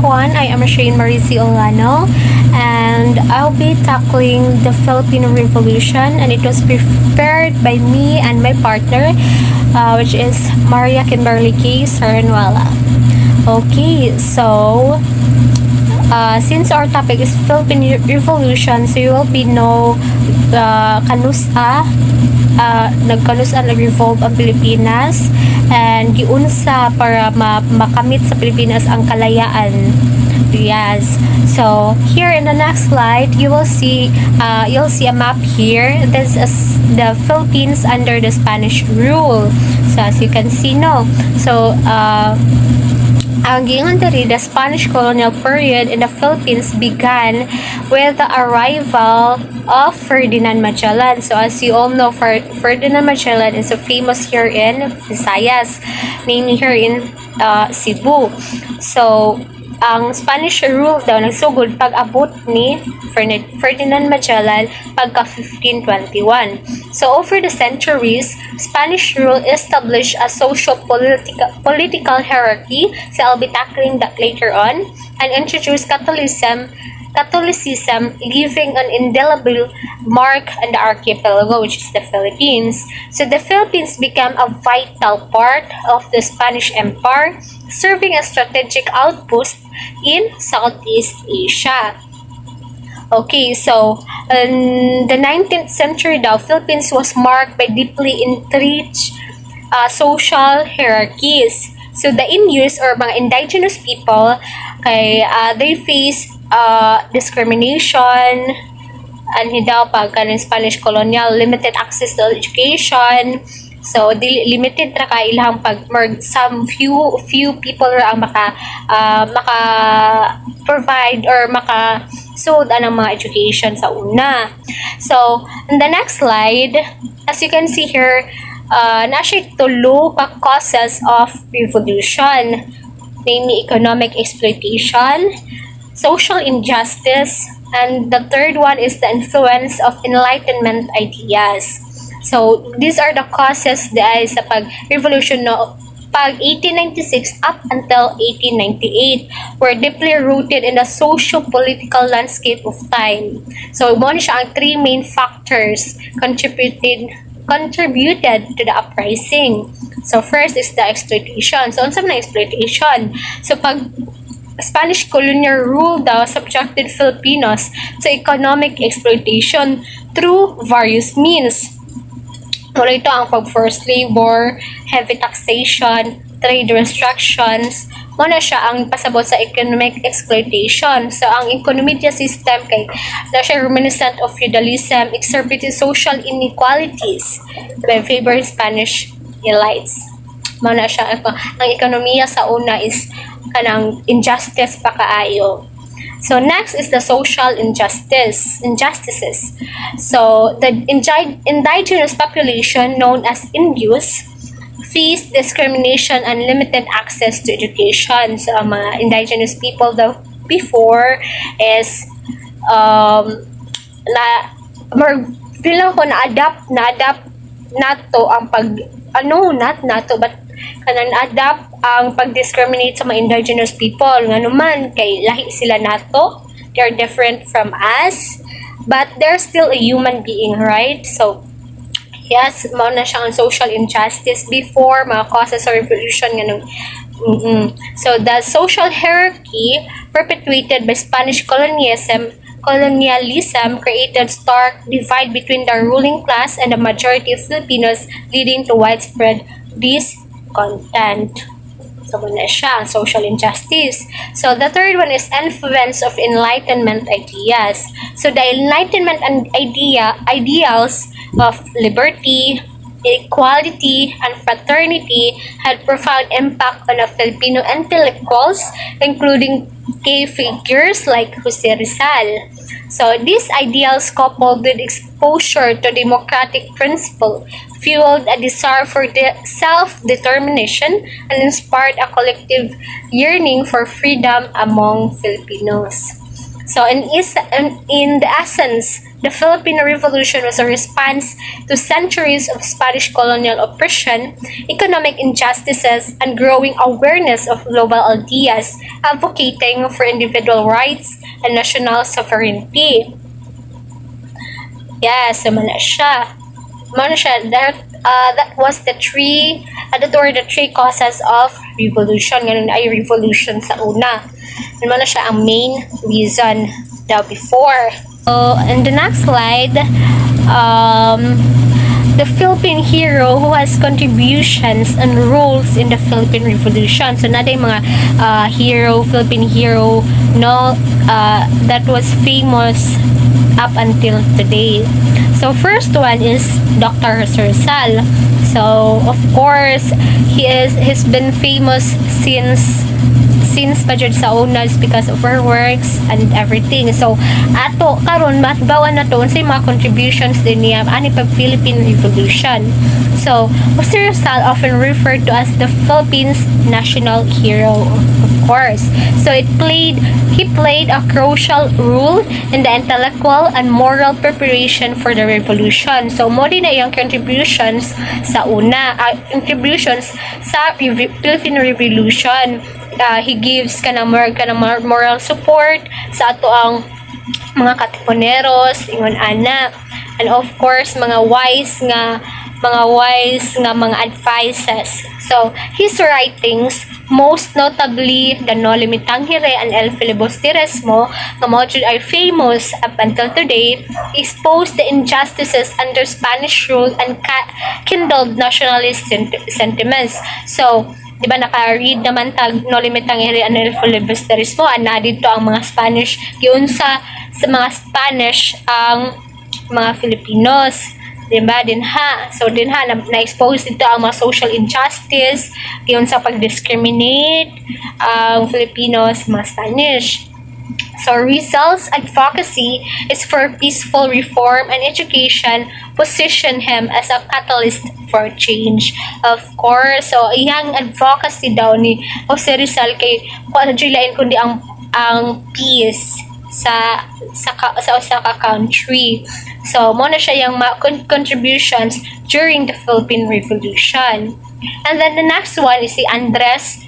everyone, I am Olano, and I'll be tackling the Filipino Revolution, and it was prepared by me and my partner, which is Kimberly Kaye Serenuela. Okay, so since our topic is Philippine Revolution, so you will be know kanusa nag-revolve ang Pilipinas and giunsa para makamit sa Pilipinas ang kalayaan. Yes. So here in the next slide, you'll see a map here. This is the Philippines under the Spanish rule. So as you can see, ang giingon diri, the Spanish colonial period in the Philippines began with the arrival of Ferdinand Magellan. So as you all know, Ferdinand Magellan is so famous here in Visayas, namely here in Cebu. So ang Spanish rule daw nagsugod pag-abot ni Ferdinand Magellan pagka 1521. So over the centuries, Spanish rule established a social-political hierarchy, so I'll be tackling that later on, and introduced Catholicism, leaving an indelible mark on the archipelago, which is the Philippines. So the Philippines became a vital part of the Spanish Empire, serving as strategic outpost in Southeast Asia. Okay, so in the 19th century, the Philippines was marked by deeply entrenched social hierarchies. So the Inuit or mga indigenous people, they face discrimination, and daw pag kanang Spanish colonial, limited access to education. So limited ra ka ilang some few people ra ang maka provide or maka sud anang mga education sa una. So in the next slide, as you can see here, na siya tulo ka causes of revolution, namely economic exploitation, social injustice, and the third one is the influence of Enlightenment ideas. So these are the causes dahil sa pag-revolution pag 1896 up until 1898 were deeply rooted in the socio-political landscape of time. So mo siya ang three main factors contributed to the uprising. So first is the exploitation. So unsa man ang exploitation? So pag Spanish colonial rule daw subjected Filipinos to economic exploitation through various means. Mula ito ang forced labor, heavy taxation, trade restrictions, muna siya ang pasabot sa economic exploitation. So ang economic system na siya reminiscent of feudalism, exacerbated social inequalities by favor Spanish elites. Muna siya, ang ekonomiya sa una is kanang injustice pa kaayo. So next is the social injustices. So the indigenous population known as Indios faced discrimination and limited access to education. So ang mga indigenous people daw before is na-adapt nato ang na-adapt ang pag-discriminate sa mga indigenous people. Nga naman, kay lahi sila nato. They're different from us. But they're still a human being, right? So, yes, mao na siya ang social injustice before mga causes of revolution. So, the social hierarchy perpetuated by Spanish colonialism created stark divide between the ruling class and the majority of Filipinos, leading to widespread discontent. So, muna siya, social injustice. So, the third one is influence of Enlightenment ideas. So, the Enlightenment ideals of liberty, equality, and fraternity had profound impact on the Filipino intellectuals, including key figures like Jose Rizal. So, these ideals, coupled with exposure to democratic principle, fueled a desire for self-determination and inspired a collective yearning for freedom among Filipinos. So, in the essence, The Philippine Revolution was a response to centuries of Spanish colonial oppression, economic injustices, and growing awareness of global ideas advocating for individual rights and national sovereignty. Yes, mana siya. Mana siya, that was the three, that were the three causes of revolution. Ganun ay revolution sa una. Mana siya ang main reason daw before. So, in the next slide, the Philippine hero who has contributions and roles in the Philippine Revolution. So, natin mga Philippine hero, no, that was famous up until today. So, first one is Dr. Rizal. So, of course, he's been famous since budget sa una is because of her works and everything. So, ato karon matbawan na to sa mga contributions din niya ani pag Philippine Revolution. So, Dr. Rizal often referred to as the Philippines national hero, of course. So, he played a crucial role in the intellectual and moral preparation for the revolution. So, mo din na iyang contributions sa una, contributions sa Philippine Revolution. He gives moral support sa ato ang mga katipuneros, ingon ana, and of course mga wise nga mga advices. So his writings, most notably the No Limitang Hire and El Filibusterismo, nga mga jud are famous up until today, exposed the injustices under Spanish rule and kindled nationalist sentiments. So di ba naka-read naman tag No Limitang Hire and El Filibusterismo, ana dito ang mga Spanish giun sa mga Spanish ang mga Filipinos, di ba dinha. So dinha na-expose dito ang mga social injustice giun sa pag-discriminate ang Filipinos mga Spanish. So Rizal's advocacy is for peaceful reform and education position him as a catalyst for change. Of course, so iyang advocacy daw ni Jose Rizal kay kuan lain kundi ang peace sa country. So mo na siya yung contributions during the Philippine Revolution. And then the next one is si Andres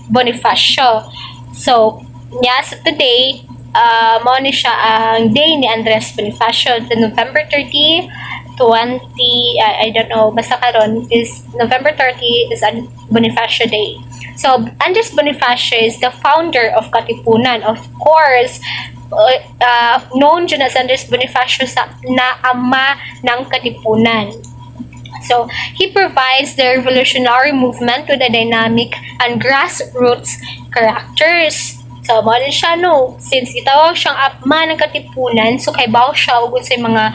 Bonifacio. So yes, today mo ni siya ang day ni Andres Bonifacio, the November 30, 20, I don't know, basta karon is November 30 is a Bonifacio Day. So, Andres Bonifacio is the founder of Katipunan. Of course, known dyan as Andres Bonifacio na ama ng Katipunan. So, he provides the revolutionary movement with a dynamic and grassroots characters. So, mo din siya, no? Since itawag siyang ama ng Katipunan, so kaibaw siya ug sa mga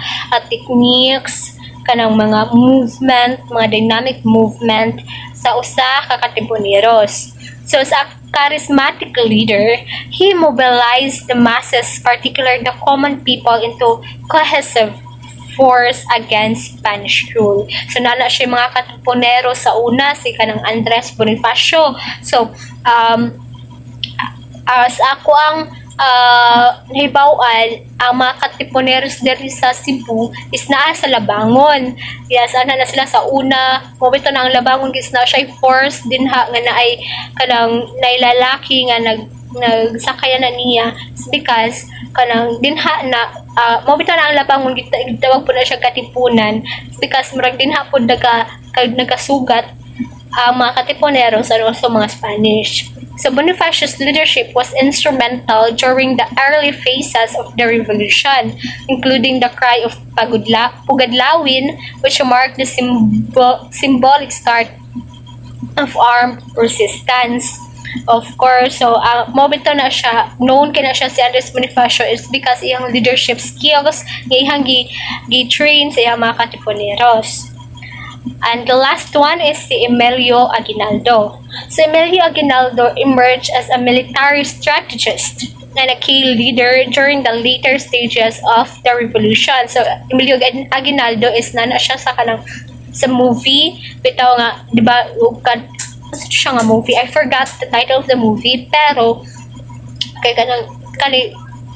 techniques, kanang mga movement, mga dynamic movement sa usa ka katipuneros. So, as a charismatic leader, he mobilized the masses, particularly the common people, into cohesive force against Spanish rule. So, nana siya mga katipunero sa una, si kanang Andres Bonifacio. So, as ako ang hibawan, ang mga katipuneros diri sa Cebu is naa sa Labangon. Yes, ana na sila sa una. Mobito na ang Labangon is na siya force dinha nga na ay kanang nailalaki nga nagsakaya na niya because kanang dinha na mobito na ang Labangon gitawag po na siya katipunan because murag dinha po nagasugat ang mga katipuneros sa mga Spanish. So Bonifacio's leadership was instrumental during the early phases of the revolution, including the cry of Pugadlawin, which marked the symbolic start of armed resistance. Of course, so mobito na siya, known kina siya si Andres Bonifacio is because iyang leadership skills nga iyang gi-train sa iyang mga katipuneros. And the last one is si Emilio Aguinaldo. So Emilio Aguinaldo emerged as a military strategist and a key leader during the later stages of the revolution. So Emilio Aguinaldo is nana siya sa movie bitaw nga, di ba, siya nga movie, I forgot the title of the movie, pero kay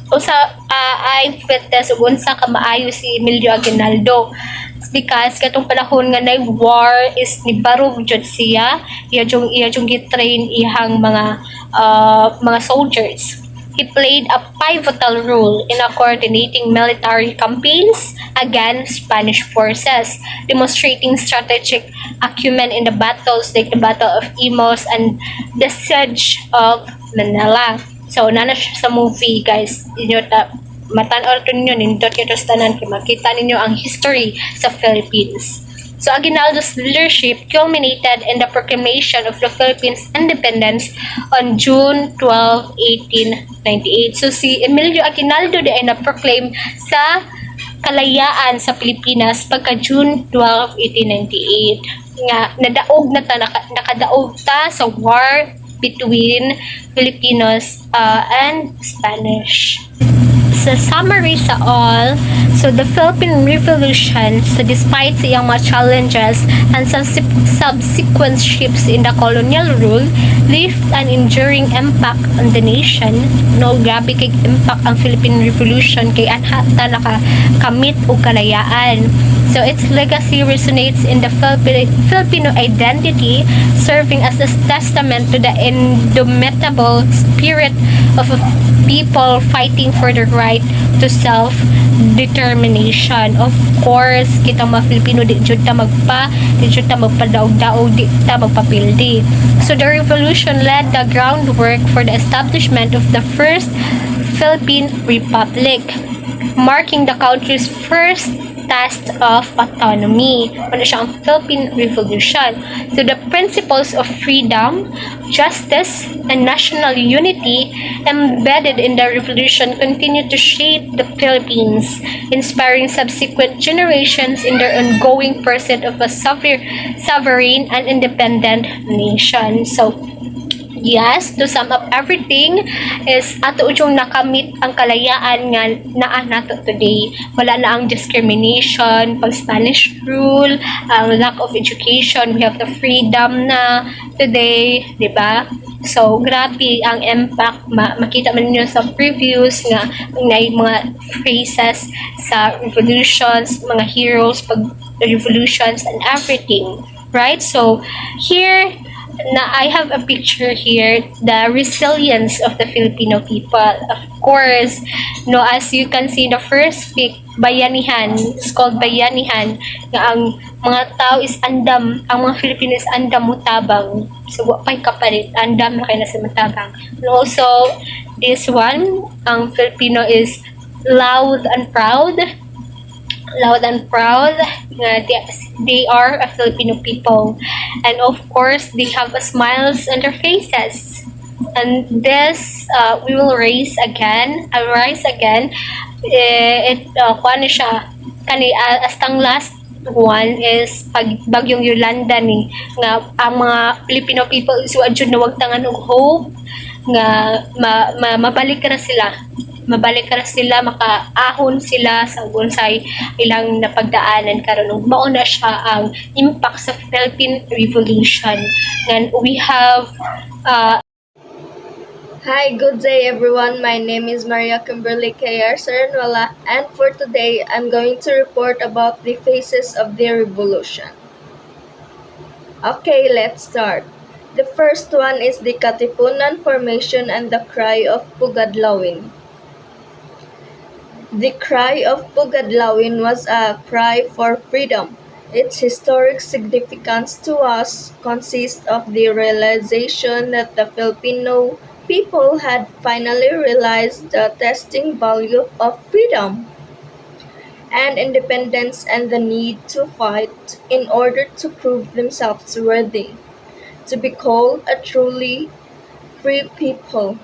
I fit this unsa ka maayo si Emilio Aguinaldo because katong panahon nga nay war is ni barog jud siya, iya jung gitrain ihang mga soldiers. He played a pivotal role in coordinating military campaigns against Spanish forces, demonstrating strategic acumen in the battles like the Battle of Imus and the Siege of Manila. So, nana siya sa movie, guys. Inyo matan-or to ninyo, nindot kayo tanan, makita ninyo ang history sa Philippines. So Aguinaldo's leadership culminated in the proclamation of the Philippines' independence on June 12, 1898. So si Emilio Aguinaldo di ay na-proclaim sa kalayaan sa Pilipinas pagka June 12, 1898. Nga nadaog na ta nakadaog ta sa war between Filipinos and Spanish. Sa summary sa all, so the Philippine Revolution, so despite sa iyang mga challenges and some subsequent shifts in the colonial rule, left an enduring impact on the nation. No, grabe kay impact ang Philippine Revolution kay anhata nakakamit og kalayaan. So its legacy resonates in the Filipino identity, serving as a testament to the indomitable spirit of a people fighting for the right to self-determination. Of course, kita mga Filipino di jud ta magpadaog-daog, di ta magpapildi. So the revolution led the groundwork for the establishment of the first Philippine Republic, marking the country's first test of autonomy. Ano siya ang Philippine Revolution. So the principles of freedom, justice, and national unity embedded in the revolution continue to shape the Philippines, inspiring subsequent generations in their ongoing pursuit of a sovereign and independent nation. So yes, to sum up everything is ato yung nakamit ang kalayaan nga naa nato today. Wala na ang discrimination, pag Spanish rule, ang lack of education, we have the freedom na today, di ba? So, grabe ang impact. Makita man niyo sa previews nga mga phrases sa revolutions, mga heroes, pag revolutions and everything. Right? So, here, na I have a picture here, the resilience of the Filipino people. Of course, no, as you can see in the first pic, bayanihan, it's called bayanihan, na ang mga tao is andam, ang mga Filipino is andam mutabang. So, wapay kapalit, andam na kayo na sa mutabang. And also, this one, ang Filipino is loud and proud, they are a Filipino people, and of course they have a smiles on their faces. And this we will rise again. Kuan siya kani astang last one is pag bagyong Yolanda ni nga ang mga Filipino people is adjud na wagtangan og hope nga mabalik na sila, makaahon sila sa unsay ilang napagdaanan karon. Mao na siya ang impact sa Philippine Revolution. And we have Hi, good day everyone. My name is Kimberly Kaye Serenuela, and for today I'm going to report about the phases of the revolution. Okay, let's start. The first one is the Katipunan Formation and the Cry of Pugadlawin. The cry of Pugadlawin was a cry for freedom. Its historic significance to us consists of the realization that the Filipino people had finally realized the testing value of freedom and independence and the need to fight in order to prove themselves worthy to be called a truly free people.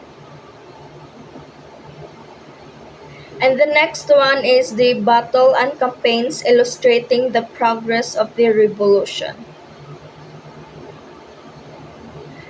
And the next one is the battle and campaigns illustrating the progress of the revolution.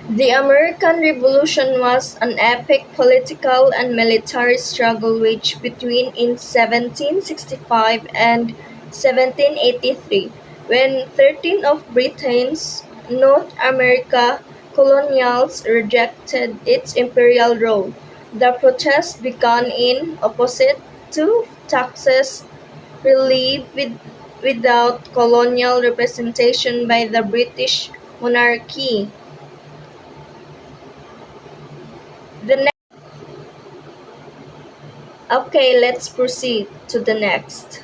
The American Revolution was an epic political and military struggle waged between in 1765 and 1783, when 13 of Britain's North America colonials rejected its imperial role. The protest began in opposite to taxes relief without colonial representation by the British monarchy. The Okay, let's proceed to the next.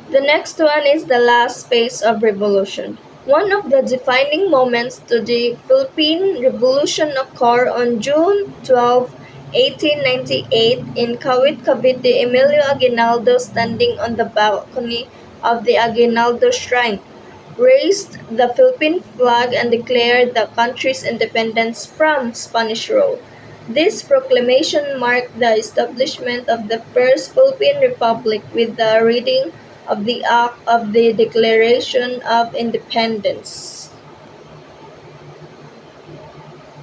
The next one is the last phase of revolution. One of the defining moments to the Philippine Revolution occurred on June 12, 1898 in Kawit, Cavite. Emilio Aguinaldo, standing on the balcony of the Aguinaldo Shrine, raised the Philippine flag and declared the country's independence from Spanish rule. This proclamation marked the establishment of the first Philippine Republic with the reading of the Act of the Declaration of Independence.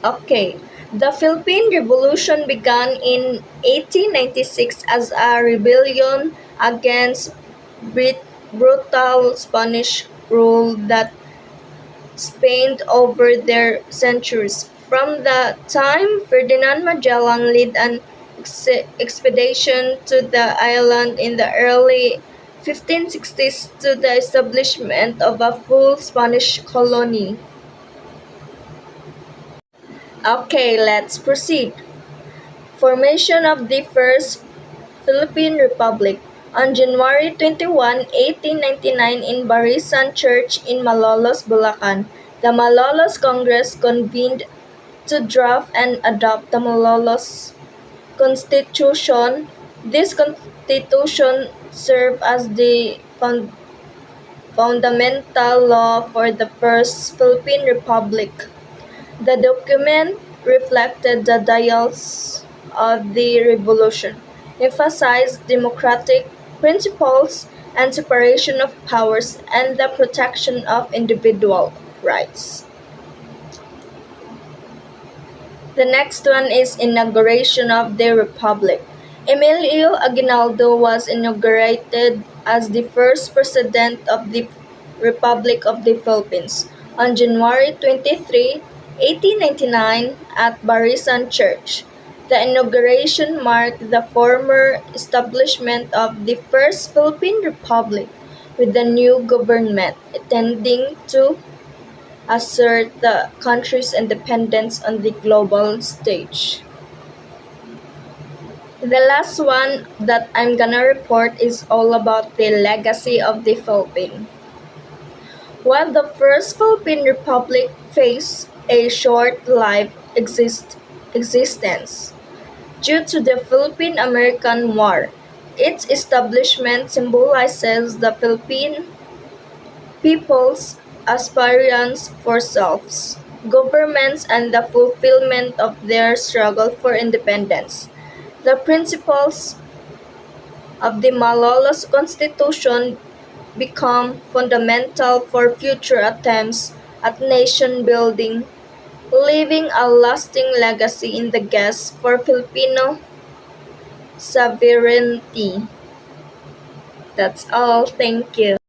Okay, the Philippine Revolution began in 1896 as a rebellion against brutal Spanish rule that spanned over their centuries. From the time Ferdinand Magellan led an expedition to the island in the early 1560s to the establishment of a full Spanish colony. Okay, let's proceed. Formation of the First Philippine Republic. On January 21, 1899 in Barisan Church in Malolos, Bulacan, the Malolos Congress convened to draft and adopt the Malolos Constitution. This constitution served as the fundamental law for the First Philippine Republic. The document reflected the ideals of the revolution, emphasized democratic principles and separation of powers and the protection of individual rights. The next one is inauguration of the Republic. Emilio Aguinaldo was inaugurated as the first president of the Republic of the Philippines on January 23, 1899 at Barisan Church. The inauguration marked the former establishment of the First Philippine Republic with the new government intending to assert the country's independence on the global stage. The last one that I'm gonna report is all about the legacy of the Philippines. While the First Philippine Republic faced a short-lived existence due to the Philippine-American War, its establishment symbolizes the Philippine people's aspirations for self-government and the fulfillment of their struggle for independence. The principles of the Malolos Constitution become fundamental for future attempts at nation building, leaving a lasting legacy in the quest for Filipino sovereignty. That's all. Thank you.